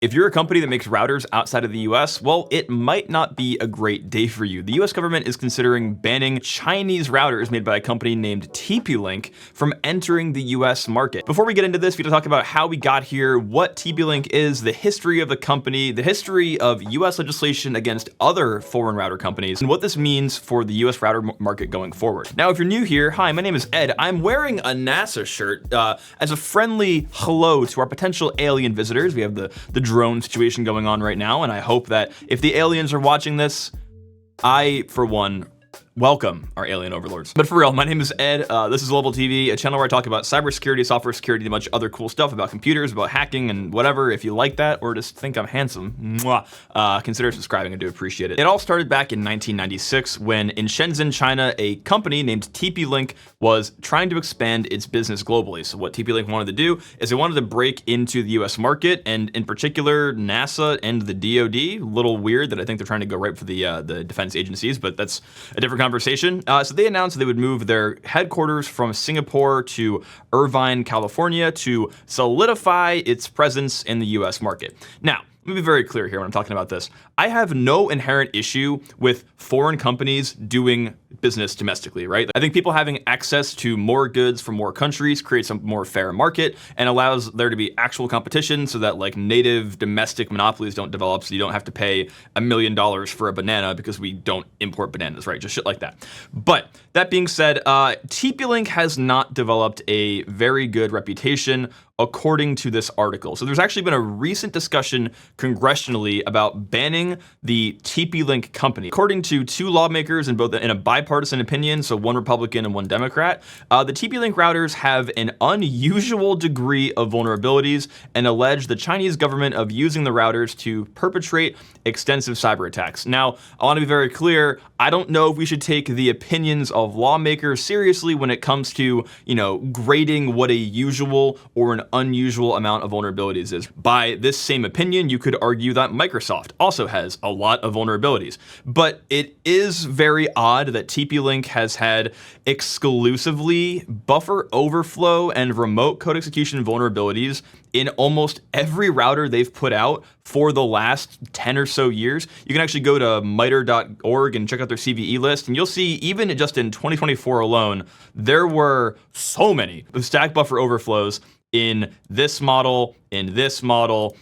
If you're a company that makes routers outside of the US, well, it might not be a great day for you. The US government is considering banning Chinese routers made by a company named TP-Link from entering the US market. Before we get into this, we have to talk about how we got here, what TP-Link is, the history of the company, the history of US legislation against other foreign router companies, and what this means for the US router market going forward. Now, if you're new here, hi, my name is Ed. I'm wearing a NASA shirt as a friendly hello to our potential alien visitors. We have the drone situation going on right now, and I hope that if the aliens are watching this, I, for one, welcome our alien overlords. But for real, my name is Ed. This is Global TV, a channel where I talk about cybersecurity, software security, and a bunch of other cool stuff about computers, about hacking, and whatever. If you like that or just think I'm handsome, consider subscribing. I do appreciate it. It all started back in 1996 when in Shenzhen, China, a company named TP-Link was trying to expand its business globally. So what TP-Link wanted to do is they wanted to break into the US market, and in particular, NASA and the DoD. A little weird that I think they're trying to go right for the defense agencies, but that's a different conversation. So they announced they would move their headquarters from Singapore to Irvine, California to solidify its presence in the US market. Now, let me be very clear here when I'm talking about this. I have no inherent issue with foreign companies doing business domestically, right? I think people having access to more goods from more countries creates a more fair market and allows there to be actual competition so that like native domestic monopolies don't develop, so you don't have to pay $1 million for a banana because we don't import bananas, right? Just shit like that. But that being said, TP-Link has not developed a very good reputation according to this article. So there's actually been a recent discussion congressionally about banning the TP-Link company. According to two lawmakers in a bipartisan opinion, so one Republican and one Democrat, the TP-Link routers have an unusual degree of vulnerabilities and allege the Chinese government of using the routers to perpetrate extensive cyber attacks. Now, I want to be very clear, I don't know if we should take the opinions of lawmakers seriously when it comes to, grading what a usual or an unusual amount of vulnerabilities is. By this same opinion, you could argue that Microsoft also has a lot of vulnerabilities. But it is very odd that TP-Link has had exclusively buffer overflow and remote code execution vulnerabilities in almost every router they've put out for the last 10 or so years. You can actually go to MITRE.org and check out their CVE list, and you'll see even just in 2024 alone, there were so many stack buffer overflows in this model, in this model,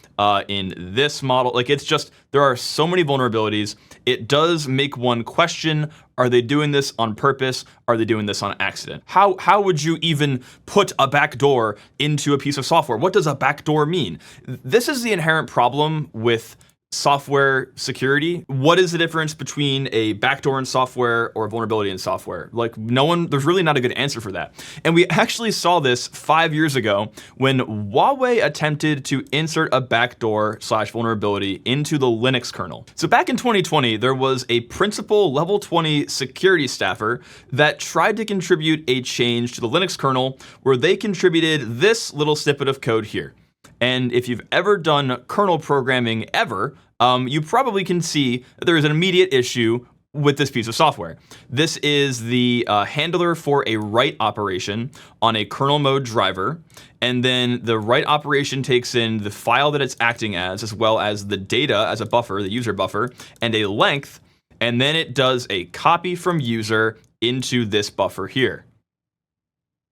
in this model. Like, it's just, there are so many vulnerabilities. It does make one question, are they doing this on purpose? Are they doing this on accident? How would you even put a backdoor into a piece of software? What does a backdoor mean? This is the inherent problem with software security. What is the difference between a backdoor in software or a vulnerability in software? Like, there's really not a good answer for that. And we actually saw this 5 years ago when Huawei attempted to insert a backdoor / vulnerability into the Linux kernel. So back in 2020, there was a principal level 20 security staffer that tried to contribute a change to the Linux kernel where they contributed this little snippet of code here. And if you've ever done kernel programming ever, you probably can see that there is an immediate issue with this piece of software. This is the handler for a write operation on a kernel mode driver. And then the write operation takes in the file that it's acting as well as the data as a buffer, the user buffer, and a length. And then it does a copy from user into this buffer here.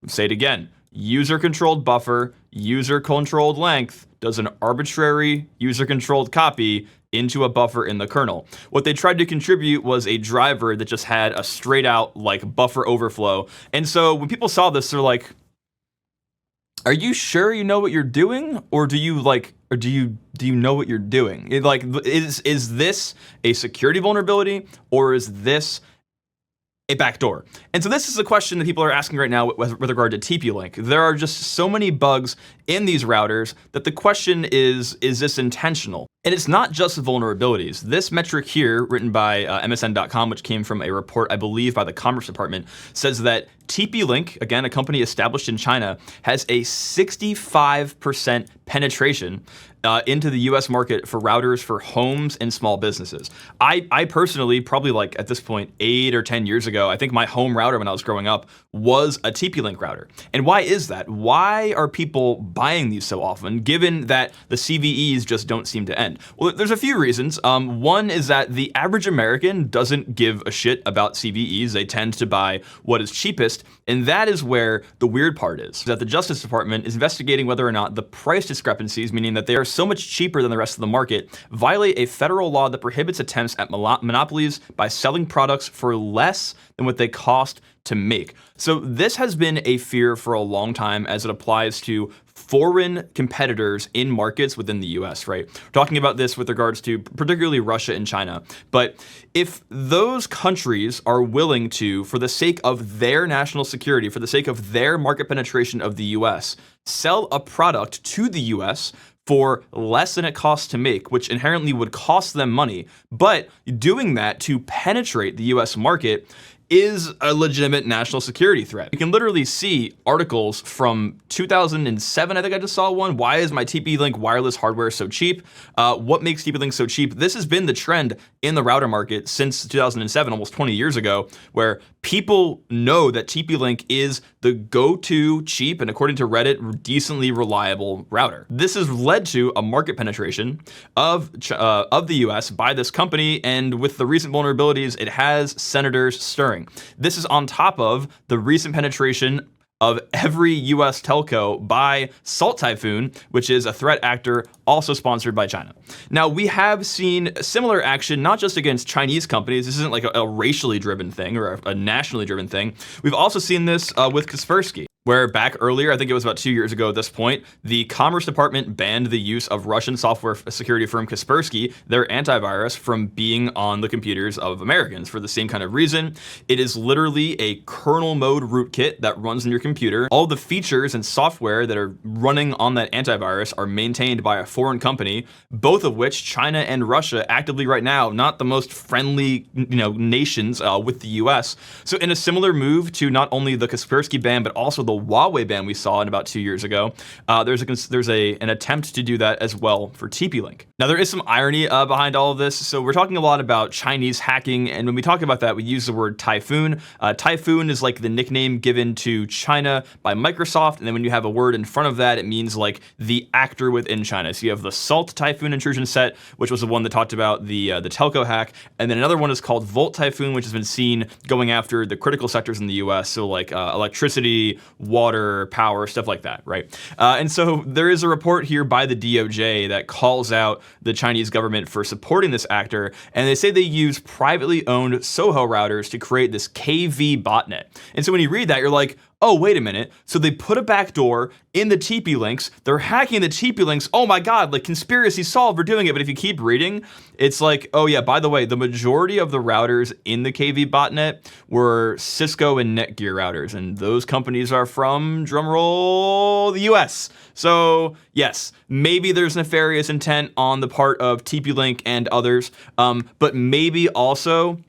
Say it again. User-controlled buffer, user-controlled length, does an arbitrary user-controlled copy into a buffer in the kernel. What they tried to contribute was a driver that just had a straight-out like buffer overflow. And so when people saw this, they're like, "Are you sure you know what you're doing, or do you know what you're doing? Is this a security vulnerability, or is this a backdoor?" And so this is a question that people are asking right now with regard to TP-Link. There are just so many bugs in these routers that the question is this intentional? And it's not just vulnerabilities. This metric here, written by MSN.com, which came from a report, I believe, by the Commerce Department, says that TP-Link, again, a company established in China, has a 65% penetration into the US market for routers for homes and small businesses. I personally, probably like at this point 8 or 10 years ago, I think my home router when I was growing up was a TP-Link router. And why is that? Why are people buying these so often, given that the CVEs just don't seem to end? Well, there's a few reasons. One is that the average American doesn't give a shit about CVEs. They tend to buy what is cheapest, and that is where the weird part is. That the Justice Department is investigating whether or not the price discrepancies, meaning that they are so much cheaper than the rest of the market, violate a federal law that prohibits attempts at monopolies by selling products for less than what they cost to make. So this has been a fear for a long time as it applies to foreign competitors in markets within the US, right? We're talking about this with regards to particularly Russia and China. But if those countries are willing to, for the sake of their national security, for the sake of their market penetration of the US, sell a product to the US for less than it costs to make, which inherently would cost them money, but doing that to penetrate the US market is a legitimate national security threat. You can literally see articles from 2007, I think I just saw one. Why is my TP-Link wireless hardware so cheap? What makes TP-Link so cheap? This has been the trend in the router market since 2007, almost 20 years ago, where people know that TP-Link is the go-to cheap and, according to Reddit, decently reliable router. This has led to a market penetration of the US by this company, and with the recent vulnerabilities, it has senators stirring. This is on top of the recent penetration of every US telco by Salt Typhoon, which is a threat actor also sponsored by China. Now, we have seen similar action, not just against Chinese companies. This isn't like a racially driven thing or a nationally driven thing. We've also seen this with Kaspersky, where back earlier, I think it was about 2 years ago at this point, the Commerce Department banned the use of Russian software security firm Kaspersky, their antivirus, from being on the computers of Americans for the same kind of reason. It is literally a kernel mode rootkit that runs in your computer. All the features and software that are running on that antivirus are maintained by a foreign company, both of which China and Russia actively right now, not the most friendly nations with the US. So in a similar move to not only the Kaspersky ban, but also the Huawei ban we saw in about 2 years ago, there's an attempt to do that as well for TP-Link. Now, there is some irony behind all of this. So we're talking a lot about Chinese hacking, and when we talk about that, we use the word Typhoon. Typhoon is like the nickname given to China by Microsoft, and then when you have a word in front of that, it means like the actor within China. So you have the Salt Typhoon intrusion set, which was the one that talked about the telco hack, and then another one is called Volt Typhoon, which has been seen going after the critical sectors in the US, so like electricity, water, power, stuff like that, right? And so there is a report here by the DOJ that calls out the Chinese government for supporting this actor, and they say they use privately owned Soho routers to create this KV botnet. And so when you read that, you're like, oh, wait a minute. So they put a backdoor in the TP-Links. They're hacking the TP-Links. Oh my God, like conspiracy solved for doing it. But if you keep reading, it's like, oh yeah, by the way, the majority of the routers in the KV botnet were Cisco and Netgear routers. And those companies are from, drumroll, the US. So yes, maybe there's nefarious intent on the part of TP-Link and others. But maybe also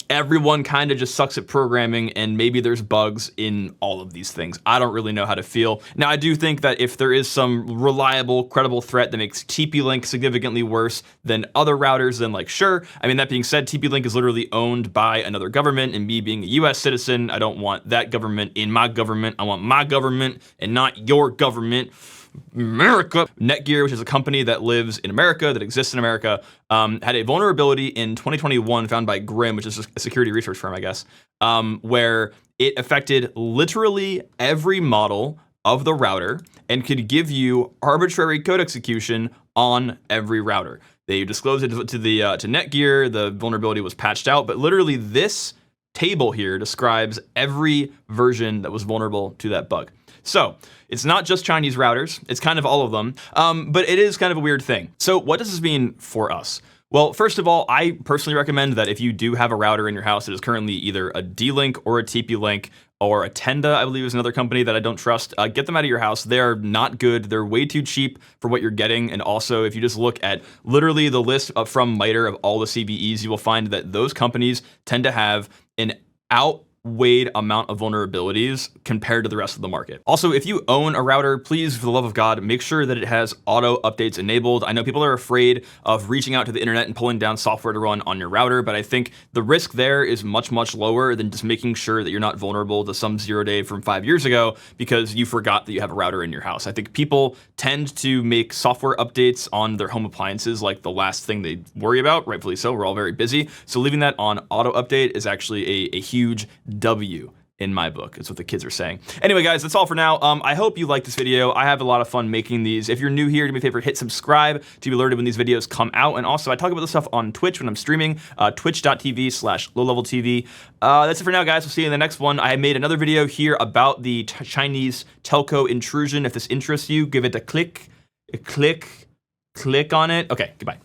everyone kind of just sucks at programming, and maybe there's bugs in all of these things. I don't really know how to feel. Now, I do think that if there is some reliable, credible threat that makes TP-Link significantly worse than other routers, then like, sure. I mean, that being said, TP-Link is literally owned by another government, and me being a US citizen, I don't want that government in my government. I want my government and not your government. America. Netgear, which is a company that lives in America, that exists in America, had a vulnerability in 2021 found by Grim, which is a security research firm, I guess, where it affected literally every model of the router and could give you arbitrary code execution on every router. They disclosed it to Netgear. The vulnerability was patched out, but literally this table here describes every version that was vulnerable to that bug. So it's not just Chinese routers, it's kind of all of them, but it is kind of a weird thing. So what does this mean for us? Well, first of all, I personally recommend that if you do have a router in your house that is currently either a D-Link or a TP-Link or a Tenda, I believe is another company that I don't trust, get them out of your house. They're not good. They're way too cheap for what you're getting. And also, if you just look at literally the list from MITRE of all the CVEs, you will find that those companies tend to have an outweighed amount of vulnerabilities compared to the rest of the market. Also, if you own a router, please, for the love of God, make sure that it has auto updates enabled. I know people are afraid of reaching out to the internet and pulling down software to run on your router, but I think the risk there is much, much lower than just making sure that you're not vulnerable to some 0-day from 5 years ago because you forgot that you have a router in your house. I think people tend to make software updates on their home appliances like the last thing they worry about, rightfully so. We're all very busy. So leaving that on auto update is actually a huge W in my book. It's what the kids are saying. Anyway, guys, that's all for now. I hope you liked this video. I have a lot of fun making these. If you're new here, do me a favor, hit subscribe to be alerted when these videos come out. And also, I talk about this stuff on Twitch when I'm streaming, twitch.tv/lowleveltv. That's it for now, guys. We'll see you in the next one. I made another video here about the Chinese telco intrusion. If this interests you, give it a click on it. Okay, goodbye.